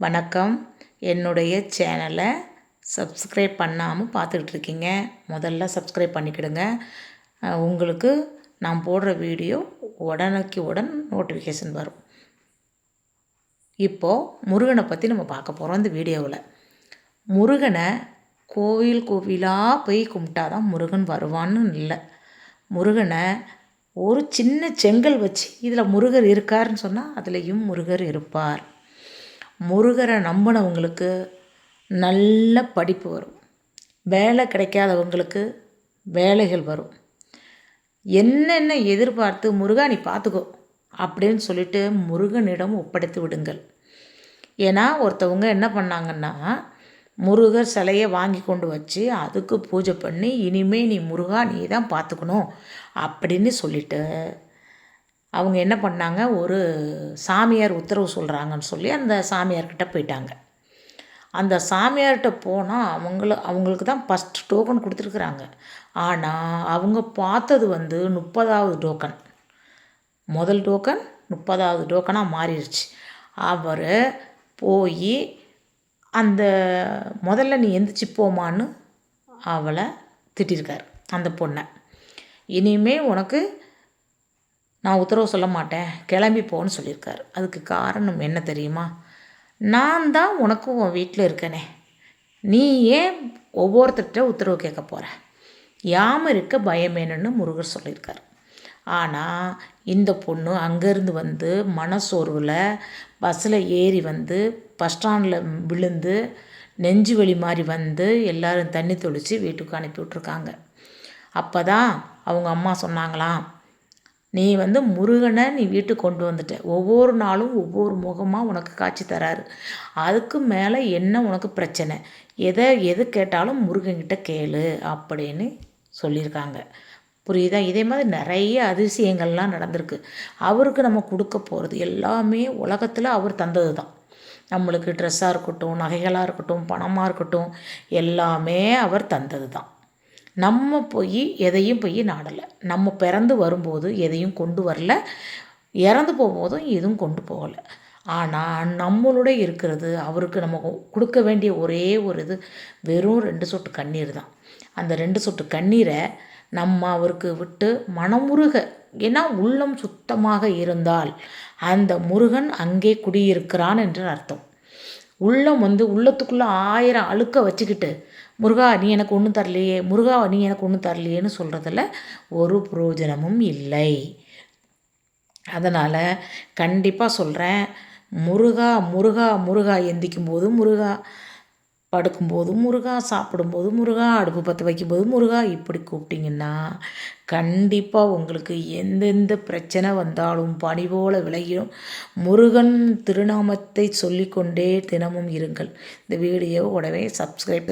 வணக்கம். என்னுடைய சேனலை சப்ஸ்கிரைப் பண்ணாமல் பார்த்துக்கிட்டு இருக்கீங்க. முதல்ல சப்ஸ்கிரைப் பண்ணிக்கிடுங்க. உங்களுக்கு நான் போடுற வீடியோ உடனுக்குடன் நோட்டிஃபிகேஷன் வரும். இப்போது முருகனை பற்றி நம்ம பார்க்க போகிறோம் இந்த வீடியோவில். முருகனை கோவிலாக போய் கும்பிட்டாதான் முருகன் வருவான்னு இல்லை. முருகனை ஒரு சின்ன செங்கல் வச்சு இதில் முருகர் இருக்காருன்னு சொன்னால் அதுலேயும் முருகர் இருப்பார். முருகரை நம்பினவங்களுக்கு நல்ல படிப்பு வரும். வேலை கிடைக்காதவங்களுக்கு வேலைகள் வரும். என்னென்ன எதிர்பார்த்து முருகா நீ பார்த்துக்கோ அப்படின்னு சொல்லிட்டு முருகனிடம் ஒப்படைத்து விடுங்கள். ஏன்னா ஒருத்தவங்க என்ன பண்ணாங்கன்னா முருகர் சிலையை வாங்கி கொண்டு வச்சு அதுக்கு பூஜை பண்ணி இனிமேல் நீ முருகா நீ தான் பார்த்துக்கணும் அப்படின்னு சொல்லிட்டு அவங்க என்ன பண்ணாங்க, ஒரு சாமியார் உத்தரவு சொல்கிறாங்கன்னு சொல்லி அந்த சாமியார்கிட்ட போயிட்டாங்க. அந்த சாமியார்கிட்ட போனால் அவங்களுக்கு தான் ஃபஸ்ட் டோக்கன் கொடுத்துருக்குறாங்க. ஆனால் அவங்க பார்த்தது 30வது டோக்கன். முதல் டோக்கன் 30வது டோக்கனாக மாறிடுச்சு. அவர் போய் அந்த முதல்ல நீ எந்திரிச்சு போமான்னு அவளை திட்டிருக்கார் அந்த பொண்ணை. இனிமே உனக்கு நான் உத்தரவு சொல்ல மாட்டேன், கிளம்பி போன்னு சொல்லியிருக்காரு. அதுக்கு காரணம் என்ன தெரியுமா? நான் தான் உனக்கு உன் வீட்டில் இருக்கனே, நீ ஏன் ஒவ்வொருத்தர்கிட்ட உத்தரவு கேட்க போகிற? யாம இருக்க பயமேனுன்னு முருகர் சொல்லியிருக்கார். ஆனால் இந்த பொண்ணு அங்கேருந்து மனசோர்வில் பஸ்ஸில் ஏறி பஸ் ஸ்டாண்டில் விழுந்து நெஞ்சு வலி மாதிரி எல்லோரும் தண்ணி தெளித்து வீட்டுக்கு அனுப்பி விட்ருக்காங்க. அப்போ தான் அவங்க அம்மா சொன்னாங்களாம், நீ முருகனை நீ வீட்டுக்கு கொண்டு வந்துட்ட, ஒவ்வொரு நாளும் ஒவ்வொரு முகமாக உனக்கு காட்சி தராரு, அதுக்கு மேலே என்ன உனக்கு பிரச்சனை? எது கேட்டாலும் முருகன்கிட்ட கேளு அப்படின்னு சொல்லியிருக்காங்க. புரியுதா? இதே மாதிரி நிறைய அதிசயங்கள்லாம் நடந்திருக்கு. அவருக்கு நம்ம கொடுக்க போகிறது எல்லாமே உலகத்தில் அவர் தந்தது தான். நம்மளுக்கு ட்ரெஸ்ஸாக இருக்கட்டும், நகைகளாக இருக்கட்டும், பணமாக இருக்கட்டும், எல்லாமே அவர் தந்தது தான். நம்ம எதையும் நாடலை. நம்ம பிறந்து வரும்போது எதையும் கொண்டு வரல, இறந்து போகும்போதும் எதுவும் கொண்டு போகலை. ஆனால் நம்மளோட இருக்கிறது அவருக்கு நம்ம கொடுக்க வேண்டிய ஒரே ஒரு இது வெறும் 2 சொட்டு கண்ணீர் தான். அந்த 2 சொட்டு கண்ணீரை நம்ம அவருக்கு விட்டு மனமுருக, ஏன்னா உள்ளம் சுத்தமாக இருந்தால் அந்த முருகன் அங்கே குடியிருக்கிறான் என்று அர்த்தம். உள்ளம் உள்ளத்துக்குள்ளே 1000 அழுக்க வச்சுக்கிட்டு முருகா நீ எனக்கு ஒன்றும் தரலையே, முருகா நீ எனக்கு ஒன்றும் தரலையேன்னு சொல்கிறதுல ஒரு பிரயோஜனமும் இல்லை. அதனால் கண்டிப்பாக சொல்கிறேன், முருகா முருகா முருகா எந்திக்கும் போது முருகா, படுக்கும்போது முருகா, சாப்பிடும்போது முருகா, அடுப்பு பற்ற வைக்கும்போது முருகா, இப்படி கூப்பிட்டிங்கன்னா கண்டிப்பாக உங்களுக்கு எந்தெந்த பிரச்சனை வந்தாலும் பனி போல விலகிடும். முருகன் திருநாமத்தை சொல்லிக்கொண்டே தினமும் இருங்கள். இந்த வீடியோவை உடனே சப்ஸ்கிரைப்